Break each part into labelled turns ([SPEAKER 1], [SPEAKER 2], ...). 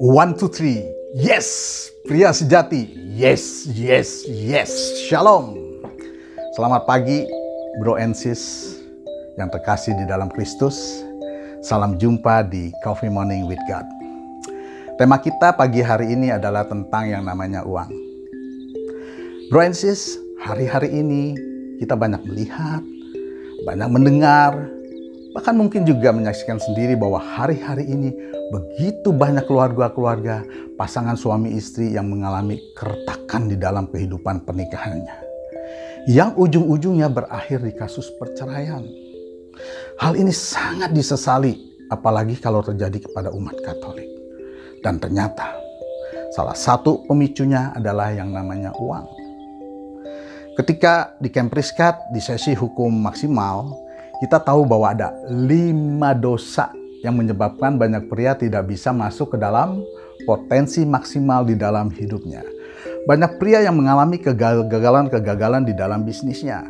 [SPEAKER 1] One, two, three. Yes, pria sejati. Yes, yes, yes. Shalom. Selamat pagi, bro and sis yang terkasih di dalam Kristus. Salam jumpa di Coffee Morning with God. Tema kita pagi hari ini adalah tentang yang namanya uang. Bro and sis, hari-hari ini kita banyak melihat, banyak mendengar, bahkan mungkin juga menyaksikan sendiri bahwa hari-hari ini begitu banyak keluarga-keluarga, pasangan suami istri yang mengalami keretakan di dalam kehidupan pernikahannya. Yang ujung-ujungnya berakhir di kasus perceraian. Hal ini sangat disesali, apalagi kalau terjadi kepada umat Katolik. Dan ternyata salah satu pemicunya adalah yang namanya uang. Ketika di Kempriskat, di sesi hukum maksimal, kita tahu bahwa ada 5 dosa yang menyebabkan banyak pria tidak bisa masuk ke dalam potensi maksimal di dalam hidupnya. Banyak pria yang mengalami kegagalan-kegagalan di dalam bisnisnya,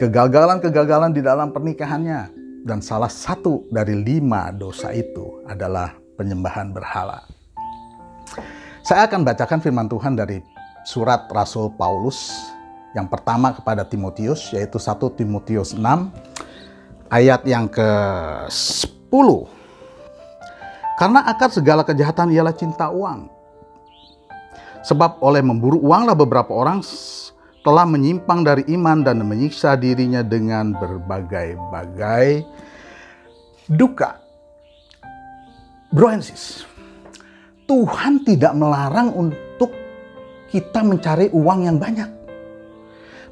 [SPEAKER 1] kegagalan-kegagalan di dalam pernikahannya, dan salah satu dari 5 dosa itu adalah penyembahan berhala. Saya akan bacakan firman Tuhan dari surat Rasul Paulus yang pertama kepada Timotius, yaitu 1 Timotius 6 ayat yang ke-10. Karena akar segala kejahatan ialah cinta uang. Sebab oleh memburu uanglah beberapa orang telah menyimpang dari iman dan menyiksa dirinya dengan berbagai-bagai duka. Bro and sis, Tuhan tidak melarang untuk kita mencari uang yang banyak.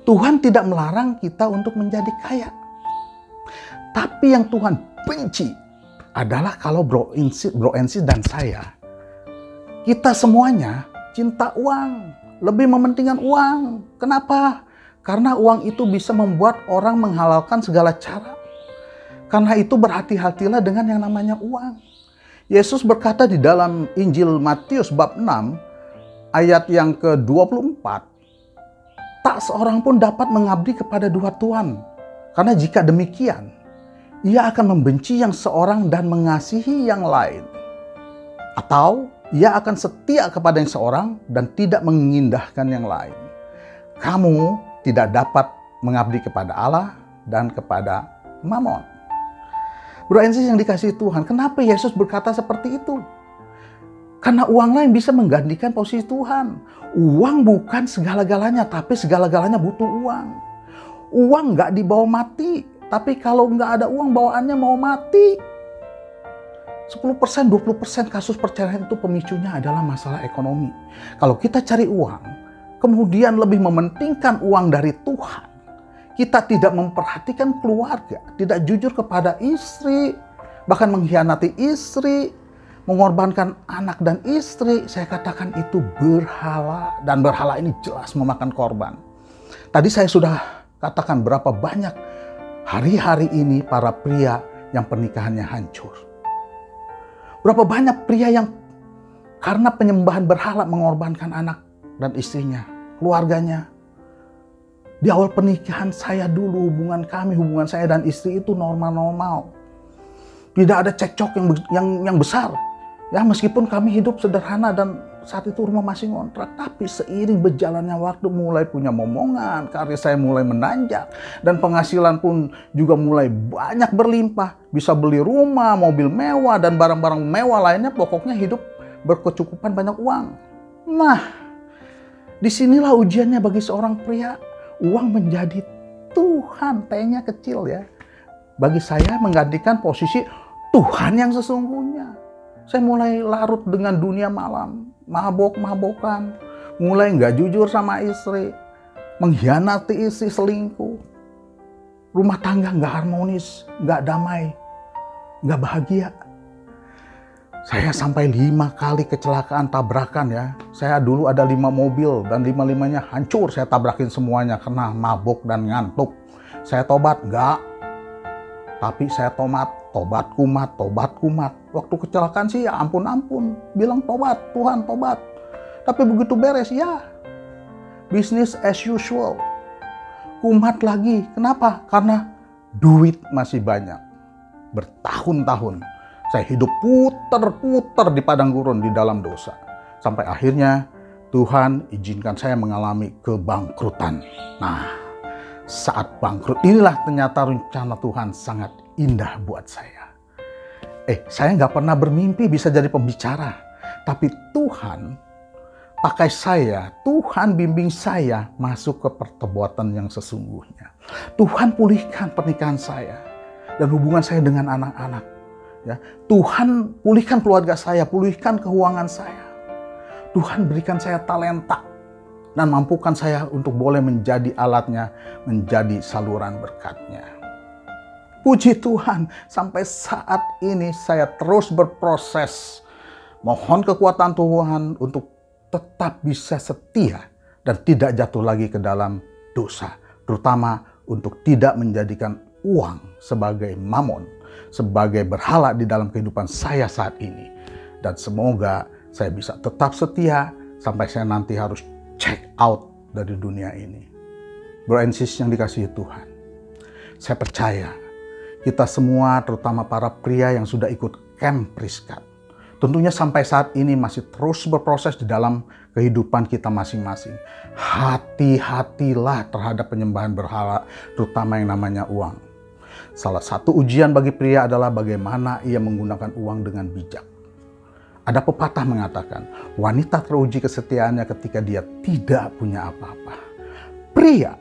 [SPEAKER 1] Tuhan tidak melarang kita untuk menjadi kaya. Tapi yang Tuhan benci adalah kalau bro and sis dan saya, kita semuanya cinta uang, lebih mementingkan uang. Kenapa? Karena uang itu bisa membuat orang menghalalkan segala cara. Karena itu berhati-hatilah dengan yang namanya uang. Yesus berkata di dalam Injil Matius bab 6 ayat yang ke-24, tak seorang pun dapat mengabdi kepada dua tuan. Karena jika demikian, ia akan membenci yang seorang dan mengasihi yang lain. Atau ia akan setia kepada yang seorang dan tidak mengindahkan yang lain. Kamu tidak dapat mengabdi kepada Allah dan kepada Mammon. Bro and sis yang dikasihi Tuhan, kenapa Yesus berkata seperti itu? Karena uanglah yang bisa menggantikan posisi Tuhan. Uang bukan segala-galanya, tapi segala-galanya butuh uang. Uang nggak dibawa mati. Tapi kalau nggak ada uang, bawaannya mau mati. 10%, 20% kasus perceraian itu pemicunya adalah masalah ekonomi. Kalau kita cari uang, kemudian lebih mementingkan uang dari Tuhan, kita tidak memperhatikan keluarga, tidak jujur kepada istri, bahkan mengkhianati istri, mengorbankan anak dan istri, saya katakan itu berhala. Dan berhala ini jelas memakan korban. Tadi saya sudah katakan berapa banyak hari-hari ini para pria yang pernikahannya hancur. Berapa banyak pria yang karena penyembahan berhala mengorbankan anak dan istrinya, keluarganya. Di awal pernikahan saya dulu, hubungan saya dan istri itu normal-normal. Tidak ada cekcok yang besar. Ya, meskipun kami hidup sederhana dan saat itu rumah masih ngontrak, tapi seiring berjalannya waktu mulai punya momongan, karir saya mulai menanjak, dan penghasilan pun juga mulai banyak berlimpah. Bisa beli rumah, mobil mewah, dan barang-barang mewah lainnya, pokoknya hidup berkecukupan banyak uang. Nah, disinilah ujiannya bagi seorang pria. Uang menjadi Tuhan, T-nya kecil ya. Bagi saya menggantikan posisi Tuhan yang sesungguhnya. Saya mulai larut dengan dunia malam, mabok-mabokan, mulai nggak jujur sama istri, mengkhianati istri, selingkuh. Rumah tangga nggak harmonis, nggak damai, nggak bahagia. Saya sampai 5 kali kecelakaan tabrakan ya. Saya dulu ada 5 mobil dan 5-5-nya hancur. Saya tabrakin semuanya karena mabok dan ngantuk. Saya tobat, nggak. Tapi saya tobat kumat. Waktu kecelakaan sih ya ampun, bilang tobat, Tuhan tobat. Tapi begitu beres ya, business as usual. Kumat lagi, kenapa? Karena duit masih banyak. Bertahun-tahun Saya hidup puter-puter di padang gurun di dalam dosa. Sampai akhirnya Tuhan izinkan saya mengalami kebangkrutan. Nah, saat bangkrut inilah ternyata rencana Tuhan sangat indah buat saya. Saya nggak pernah bermimpi bisa jadi pembicara. Tapi Tuhan pakai saya, Tuhan bimbing saya masuk ke pertobatan yang sesungguhnya. Tuhan pulihkan pernikahan saya dan hubungan saya dengan anak-anak. Ya, Tuhan pulihkan keluarga saya, pulihkan keuangan saya. Tuhan berikan saya talenta dan mampukan saya untuk boleh menjadi alatnya, menjadi saluran berkatnya. Puji Tuhan, sampai saat ini saya terus berproses. Mohon kekuatan Tuhan untuk tetap bisa setia dan tidak jatuh lagi ke dalam dosa. Terutama untuk tidak menjadikan uang sebagai mamon, sebagai berhala di dalam kehidupan saya saat ini. Dan semoga saya bisa tetap setia sampai saya nanti harus check out dari dunia ini. Bro and sis yang dikasihi Tuhan, saya percaya kita semua, terutama para pria yang sudah ikut camp Priskat, tentunya sampai saat ini masih terus berproses di dalam kehidupan kita masing-masing. Hati-hatilah terhadap penyembahan berhala, terutama yang namanya uang. Salah satu ujian bagi pria adalah bagaimana ia menggunakan uang dengan bijak. Ada pepatah mengatakan, wanita teruji kesetiaannya ketika dia tidak punya apa-apa. Pria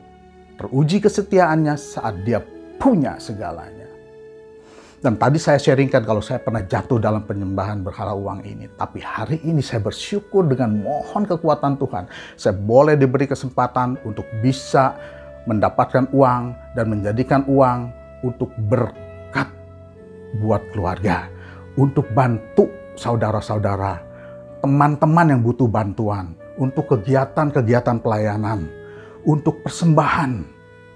[SPEAKER 1] teruji kesetiaannya saat dia punya segalanya. Dan tadi saya sharingkan kalau saya pernah jatuh dalam penyembahan berhala uang ini. Tapi hari ini saya bersyukur dengan mohon kekuatan Tuhan. Saya boleh diberi kesempatan untuk bisa mendapatkan uang dan menjadikan uang untuk berkat buat keluarga. Untuk bantu saudara-saudara, teman-teman yang butuh bantuan. Untuk kegiatan-kegiatan pelayanan. Untuk persembahan.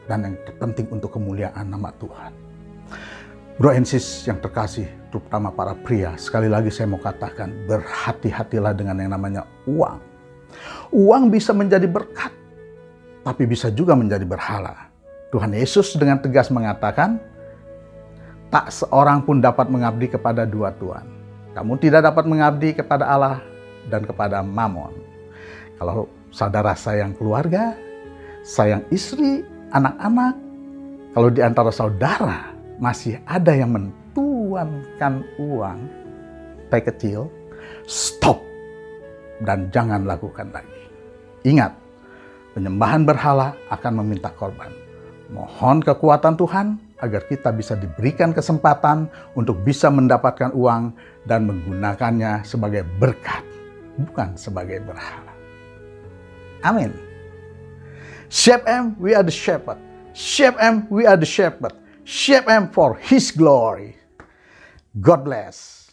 [SPEAKER 1] Dan yang terpenting untuk kemuliaan nama Tuhan. Bro and sis yang terkasih, terutama para pria, sekali lagi saya mau katakan, berhati-hatilah dengan yang namanya uang. Uang bisa menjadi berkat, tapi bisa juga menjadi berhala. Tuhan Yesus dengan tegas mengatakan, tak seorang pun dapat mengabdi kepada dua tuan. Kamu tidak dapat mengabdi kepada Allah dan kepada Mamon. Kalau saudara sayang keluarga, sayang istri, anak-anak, kalau di antara saudara masih ada yang mentuankan uang teh kecil, stop dan jangan lakukan lagi. Ingat, penyembahan berhala akan meminta korban. Mohon kekuatan Tuhan agar kita bisa diberikan kesempatan untuk bisa mendapatkan uang dan menggunakannya sebagai berkat, bukan sebagai berhala. Amin. Shape M, we are the shepherd. Shape M, we are the shepherd. Shape M for His glory. God bless.